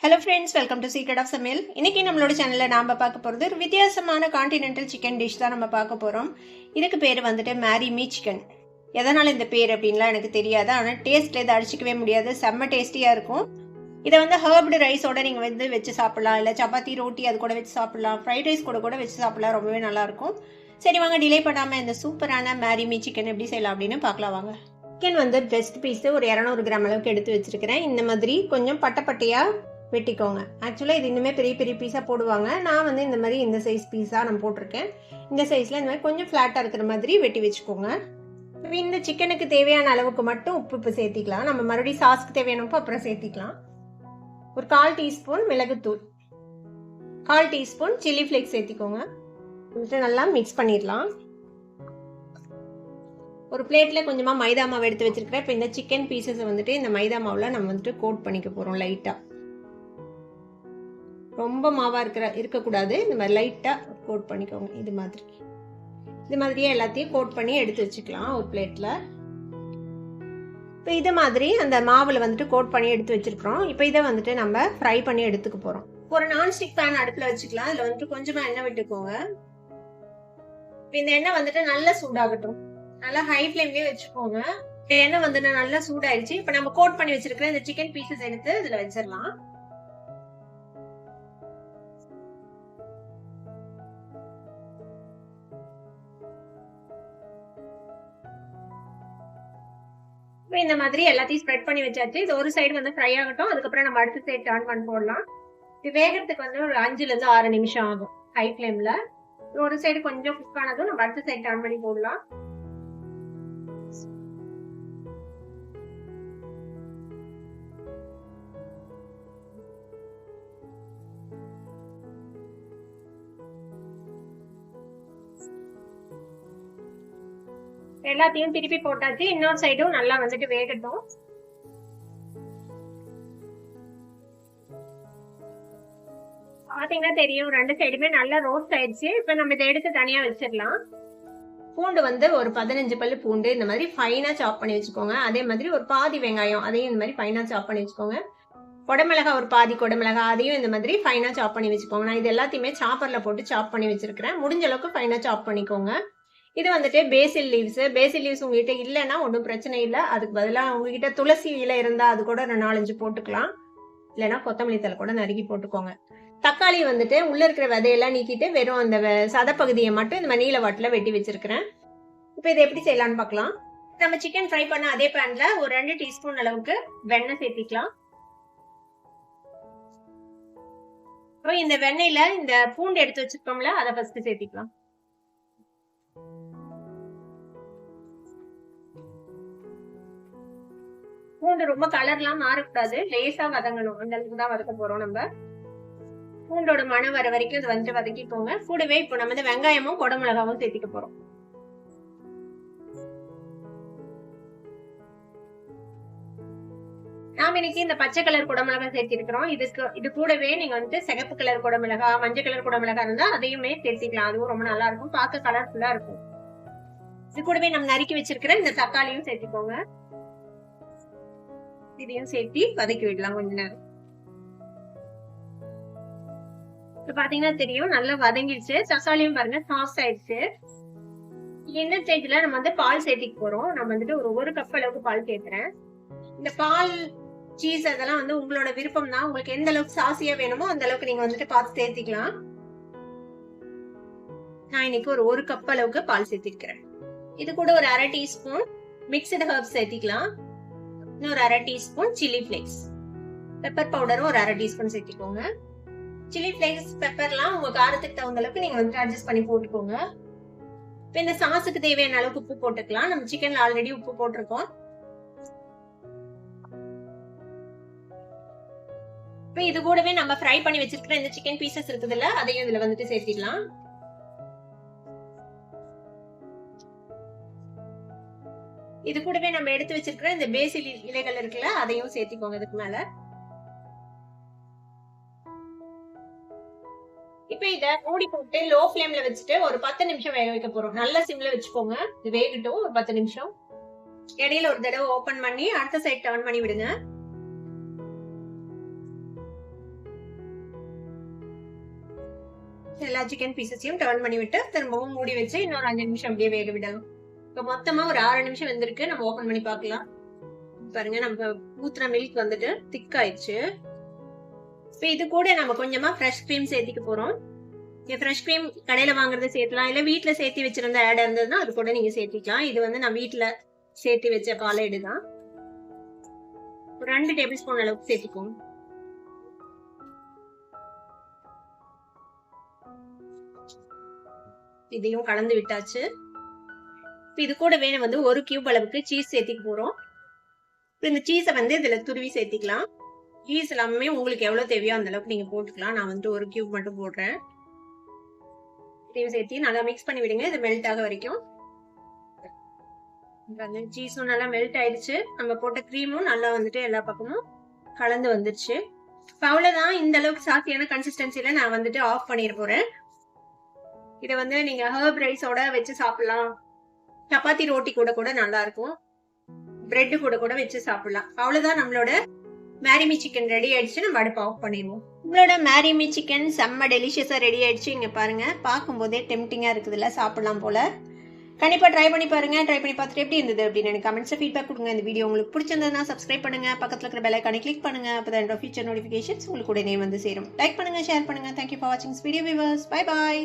Hello friends, welcome to secret of சமையல். இன்னைக்கு நம்மளோட சேனலில் நாம் பார்க்க போகிறது ஒரு வித்தியாசமான கான்டினென்டல் சிக்கன் டிஷ் தான் நம்ம பார்க்க போகிறோம். இதுக்கு பேர் வந்துட்டு மேரி மீ சிக்கன். எதனால் இந்த பேர் அப்படின்லாம் எனக்கு தெரியாது, ஆனால் டேஸ்ட்டில் இதை அடிச்சிக்கவே முடியாது. செம்ம டேஸ்டியாக இருக்கும். இதை வந்து ஹர்ப்டு ரைஸோட நீங்கள் வந்து வச்சு சாப்பிட்லாம், இல்லை சப்பாத்தி ரோட்டி அது கூட வச்சு சாப்பிட்லாம், ஃப்ரைட் ரைஸ் கூட வச்சு சாப்பிட்லாம். ரொம்பவே நல்லாயிருக்கும். சரி வாங்க, டிலே பண்ணாமல் இந்த சூப்பரான மேரி மீ சிக்கன் எப்படி செய்யலாம் அப்படின்னு பார்க்கலாம் வாங்க. சிக்கன் வந்து பெஸ்ட் பீஸு ஒரு 200 கிராம் அளவுக்கு எடுத்து வச்சுருக்கிறேன். இந்த மாதிரி கொஞ்சம் பட்டையாக வெட்டிக்கோங்க. ஆக்சுவலாக இது இன்னுமே பெரிய பெரிய பீஸாக போடுவாங்க. நான் வந்து இந்த மாதிரி இந்த சைஸ் பீஸாக நான் போட்டிருக்கேன். இந்த சைஸில் இந்த மாதிரி கொஞ்சம் ஃப்ளாட்டாக இருக்கிற மாதிரி வெட்டி வச்சுக்கோங்க. இந்த சிக்கனுக்கு தேவையான அளவுக்கு மட்டும் உப்பு இப்போ சேர்த்திக்கலாம். நம்ம மறுபடியும் சாஸ்க்கு தேவையான உப்பு அப்புறம் சேர்த்திக்கலாம். ஒரு 1/4 டீஸ்பூன் மிளகுத்தூள், 1/4 டீஸ்பூன் சில்லி ஃப்ளேக்ஸ் சேர்த்திக்கோங்க. நல்லா மிக்ஸ் பண்ணிடலாம். ஒரு பிளேட்டில் கொஞ்சமாக மைதா மாவு எடுத்து வச்சிருக்கிறேன். இப்போ இந்த சிக்கன் பீசஸை வந்துட்டு இந்த மைதா மாவில் நம்ம வந்துட்டு கோட் பண்ணிக்க போகிறோம். லைட்டாக, ரொம்ப மாவா இருக்கக்கூடாது. இந்த மாதிரி லைட்டாக கோட் பண்ணிக்கோங்க. இது மாதிரியே எல்லாத்தையும் கோட் பண்ணி எடுத்து வச்சுக்கலாம் ஒரு பிளேட்டில். இப்போ இது மாதிரி அந்த மாவில் வந்துட்டு கோட் பண்ணி எடுத்து வச்சிருக்கிறோம். இப்போ இதை வந்துட்டு நம்ம ஃப்ரை பண்ணி எடுத்துக்க போகிறோம். ஒரு நான்ஸ்டிக் பேன் அடுப்பில் வச்சுக்கலாம். அதில் வந்துட்டு கொஞ்சமாக எண்ணெய் விட்டுக்கோங்க. இப்போ இந்த எண்ணெய் வந்துட்டு நல்லா சூடாகட்டும். நல்லா ஹை ஃப்ளேம்லேயே வச்சுக்கோங்க. எண்ணெய் வந்துட்டு நல்லா சூடாயிடுச்சு. இப்போ நம்ம கோட் பண்ணி வச்சிருக்கிற இந்த சிக்கன் பீசஸ் எடுத்து இதில் வச்சிடலாம். இந்த மாதிரி எல்லாத்தையும் ஸ்ப்ரெட் பண்ணி வச்சாச்சு. இது ஒரு சைடு வந்து ஃப்ரை ஆகட்டும். அதுக்கப்புறம் நம்ம அடுத்த சைடு டர்ன் பண்ணி போடலாம். இது வேகிறதுக்கு வந்து ஒரு 5 to 6 நிமிஷம் ஆகும் ஹை ஃப்ளேம்ல. ஒரு சைடு கொஞ்சம் குக் ஆனதும் நம்ம அடுத்த சைடு டர்ன் பண்ணி போடலாம். எல்லாத்தையும் திருப்பி போட்டாச்சு. இன்னொரு சைடும் நல்லா வந்துட்டு வேகட்டும். பாத்தீங்கன்னா தெரியும், 2 சைடுமே நல்லா ரோஸ்ட் ஆயிடுச்சு. இப்ப நம்ம இதை எடுத்து தனியா வச்சிடலாம். பூண்டு வந்து ஒரு 15 பல்லு பூண்டு இந்த மாதிரி ஃபைனா சாப் பண்ணி வச்சுக்கோங்க. அதே மாதிரி ஒரு பாதி வெங்காயம், அதையும் இந்த மாதிரி ஃபைனா சாப் பண்ணி வச்சுக்கோங்க. குடமிளகா ஒரு பாதி குடமிளகா, அதையும் இந்த மாதிரி ஃபைனா சாப் பண்ணி வச்சுக்கோங்க. நான் இது எல்லாத்தையுமே சாப்பர்ல போட்டு சாப் பண்ணி வச்சிருக்கிறேன். முடிஞ்ச அளவுக்கு ஃபைனா சாப் பண்ணிக்கோங்க. இது வந்துட்டு பேசில் லீவ்ஸ் உங்ககிட்ட இல்லைன்னா ஒன்றும் பிரச்சனை இல்லை. அதுக்கு பதிலாக உங்ககிட்ட துளசி இலை இருந்தால் அது கூட 4-5 போட்டுக்கலாம். இல்லைன்னா கொத்தமல்லி தலை கூட நறுக்கி போட்டுக்கோங்க. தக்காளி வந்துட்டு உள்ள இருக்கிற விதையெல்லாம் நீக்கிட்டு வெறும் அந்த சதப்பகுதியை மட்டும் இந்த நீல வாட்டில் வெட்டி வச்சிருக்கிறேன். இப்போ இதை எப்படி செய்யலாம்னு பார்க்கலாம். நம்ம சிக்கன் ஃப்ரை பண்ண அதே பேன்ல ஒரு 2 டீஸ்பூன் அளவுக்கு வெண்ணெய் சேர்த்திக்கலாம். இந்த வெண்ணெயில இந்த பூண்டு எடுத்து வச்சிருக்கோம்ல, அதை ஃபர்ஸ்ட் சேர்த்திக்கலாம். பூண்டு ரொம்ப கலர்லாம் மாறக்கூடாது, லேசா வதங்கணும். அந்த அளவுக்கு தான் வதக்க போறோம். நம்ம பூண்டோட மணம் வர வரைக்கும் இது வந்துட்டு வதக்கிக்கோங்க. கூடவே இப்போ நம்ம இந்த வெங்காயமும் குடமிளகாவும் சேர்த்திக்க போறோம். நாம இன்னைக்கு இந்த பச்சை கலர் குடமிளகா சேர்த்திருக்கிறோம். இது கூடவே நீங்க வந்துட்டு சிகப்பு கலர் குடமிளகா, மஞ்சள் கலர் குடமிளகா இருந்தா அதையுமே சேர்த்திக்கலாம். அதுவும் ரொம்ப நல்லா இருக்கும், பார்க்க கலர்ஃபுல்லா இருக்கும். இது கூடவே நம்ம நறுக்கி வச்சிருக்கிற இந்த தக்காளியும் சேர்த்திக்கோங்க. இதையும் சேர்த்து வதக்கி விடலாம் கொஞ்ச நேரம். இப்ப பாத்தீங்கன்னா தெரியும், நல்லா வதங்கிடுச்சு. தக்காளியும் பாருங்க சாஃப்ட் ஆயிடுச்சு. இந்த ஸ்டேஜ்ல நம்ம வந்து பால் சேர்த்திக்க போறோம். நம்ம வந்துட்டு ஒரு கப் அளவுக்கு பால் சேர்க்கிறேன். இந்த பால் சீஸ் அதெல்லாம் வந்து உங்களோட விருப்பம் தான். உங்களுக்கு எந்த அளவுக்கு சாசியா வேணுமோ அந்த அளவுக்கு நீங்க வந்துட்டு பார்த்து சேர்த்திக்கலாம். நான் இன்னைக்கு ஒரு கப் அளவுக்கு பால் சேர்த்திருக்கிறேன். இது கூட ஒரு 1/2 டீஸ்பூன் மிக்ஸ்டு ஹர்ப்ஸ் சேர்த்திக்கலாம். இன்னொரு 1/2 டீஸ்பூன் சில்லி ஃபிளேக்ஸ், பெப்பர் பவுடரும் ஒரு 1/2 டீஸ்பூன் சேர்த்திக்கோங்க. சில்லி ஃபிளேக்ஸ் பெப்பர்லாம் உங்க காரத்துக்கு தகுந்த அளவுக்கு நீங்க வந்து அட்ஜஸ்ட் பண்ணி போட்டுக்கோங்க. இப்போ இந்த சாஸுக்கு தேவையான அளவுக்கு உப்பு போட்டுக்கலாம். நம்ம சிக்கன்ல ஆல்ரெடி உப்பு போட்டிருக்கோம். இப்போ இது கூடவே நம்ம ஃப்ரை பண்ணி வச்சிருக்கிற இந்த சிக்கன் பீசஸ் இருக்குதுல்ல, அதையும் இதுல வந்துட்டு சேர்த்திடலாம். இது கூடவே நம்ம எடுத்து வச்சிருக்கிற இந்த பேசில் இலைகள் இருக்குல்ல, அதையும் சேர்த்திக்கோங்க இதுக்கு மேல. இப்ப இத மூடி போட்டு லோ ஃப்ளேம்ல வச்சுட்டு ஒரு 10 நிமிஷம் வேக வைக்க போறோம். நல்ல சிம்ல வச்சுக்கோங்க. இது வேகட்டும் ஒரு 10 நிமிஷம். இடையில ஒரு தடவை ஓபன் பண்ணி அடுத்த சைடு டர்ன் பண்ணி விடுங்க. எல்லா சிக்கன் பீசஸையும் டர்ன் பண்ணி விட்டு திரும்பவும் மூடி வச்சு இன்னொரு 5 நிமிஷம் அப்படியே வேக விடலாம். இப்போ மொத்தமா ஒரு 6 நிமிஷம் வெந்திருக்கு. நம்ம ஓபன் பண்ணி பார்க்கலாம். பாருங்க, நம்ம ஊத்துன மில்க் வந்துட்டு திக் ஆயிடுச்சு. இப்போ இது கூட நம்ம கொஞ்சமா ஃப்ரெஷ் கிரீம் சேர்த்திக்க போறோம். ஃப்ரெஷ் கிரீம் கடையில வாங்குறத சேர்க்கலாம், இல்ல வீட்டுல சேர்த்தி வச்சிருந்த ஆட் இருந்ததுன்னா அது கூட நீங்க சேர்த்திக்கலாம். இது வந்து நான் வீட்டுல சேர்த்து வச்ச பாலாய்டு தான். 2 டேபிள் ஸ்பூன் அளவுக்கு சேர்த்துக்கோங்க. இதையும் கலந்து விட்டாச்சு. இது கூட வேணும் வந்து 1 கியூப் அளவுக்கு சீஸ் சேர்த்திக்க போறோம். இந்த சீஸை வந்து இதுல துருவி சேர்த்திக்கலாம். சீஸ் எல்லாமே உங்களுக்கு எவ்வளவு தேவையோ அந்த அளவுக்கு நீங்க போட்டுக்கலாம். நான் வந்து 1 கியூப் மட்டும் போடுறேன். இதையும் சேர்த்தி நல்லா மிக்ஸ் பண்ணி விடுங்க, இது மெல்ட் ஆக வரைக்கும். சீஸும் நல்லா மெல்ட் ஆயிடுச்சு. நம்ம போட்ட கிரீமும் நல்லா வந்துட்டு எல்லா பக்கமும் கலந்து வந்துருச்சு. அவ்வளவுதான். இந்த அளவுக்கு சாத்தியான கன்சிஸ்டன்சில நான் வந்துட்டு ஆஃப் பண்ணிட போறேன். இதை வந்து நீங்க ஹர்ப் ரைஸோட வச்சு சாப்பிடலாம், சப்பாத்தி ரோட்டி கூட கூட நல்லா இருக்கும், பிரெட் கூட கூட வச்சு சாப்பிடலாம். அவ்வளவுதான், நம்மளோட மேரிமி சிக்கன் ரெடி ஆயிடுச்சு. நம்ம அடுப்பு ஆஃப் பண்ணிடுவோம். உங்களோட மேரிமி சிக்கன் செம்ம டெலிஷியஸா ரெடி ஆயிடுச்சு. இங்க பாருங்க, பார்க்கும் போதே டெம்டிங்கா இருக்குதுல்ல, சாப்பிடலாம் போல. கண்டிப்பா ட்ரை பண்ணி பாருங்க. ட்ரை பண்ணி பார்த்துட்டு எப்படி இருந்தது அப்படின்னு எனக்கு கமெண்ட்ஸ்ல ஃபீட்பேக் கொடுங்க. இந்த வீடியோ உங்களுக்கு பிடிச்சிருந்ததுன்னா சப்ஸ்கிரைப் பண்ணுங்க, பக்கத்துல இருக்கிற பெல் ஐகானை கிளிக் பண்ணுங்க. அப்பதான் ஃபியூச்சர் நோட்டிபிகேஷன்ஸ் உங்களுக்கு உடனே வந்து சேரும். லைக் பண்ணுங்க, ஷேர் பண்ணுங்க. தேங்க்யூ ஃபார் வாட்சிங் this video viewers. Bye bye.